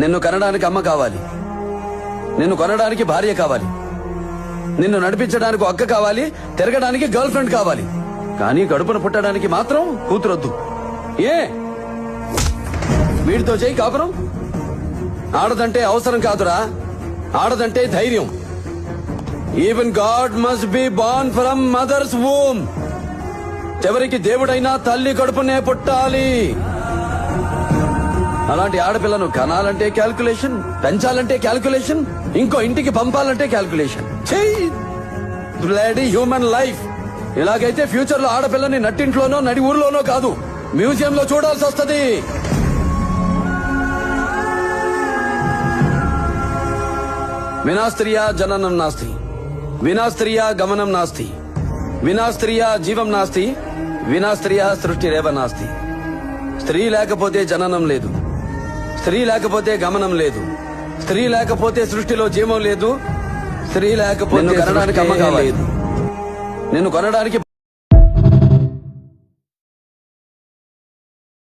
నిన్ను కనడానికి అమ్మ కావాలి, నిన్ను కొనడానికి భార్య కావాలి, నిన్ను నడిపించడానికి అక్క కావాలి, తిరగడానికి గర్ల్ ఫ్రెండ్ కావాలి. కానీ కడుపున పుట్టడానికి మాత్రం కూతురొద్దు. ఏ వీడితో చేయి కాపురం? ఆడదంటే అవసరం కాదురా, ఆడదంటే ధైర్యం. Even God must be born from mothers womb. చివరికి దేవుడైనా తల్లి కడుపునే పుట్టాలి. అలాంటి ఆడపిల్లను కనాలంటే క్యాల్కులేషన్, పెంచాలంటే క్యాల్కులేషన్, ఇంకో ఇంటికి పంపాలంటే క్యాల్కులేషన్. Bloody human life. ఇలాగైతే ఫ్యూచర్ లో ఆడపిల్లని నట్టింట్లోనో నడి ఊర్లోనో కాదు, మ్యూజియంలో చూడాల్సి వస్తుంది. వినాస్త్రియా జననం నాస్తి, వినాస్త్రియా గమనం నాస్తి, వినాస్త్రియా జీవం నాస్తి, వినాస్త్రియా సృష్టిరేవ నాస్తి. స్త్రీ లేకపోతే జననం లేదు, స్త్రీ లేకపోతే గమనం లేదు, స్త్రీ లేకపోతే సృష్టిలో జీవం లేదు, స్త్రీ లేకపోతే కనడానికి అమ్మ కావాలి, నిన్ను కొనడానికి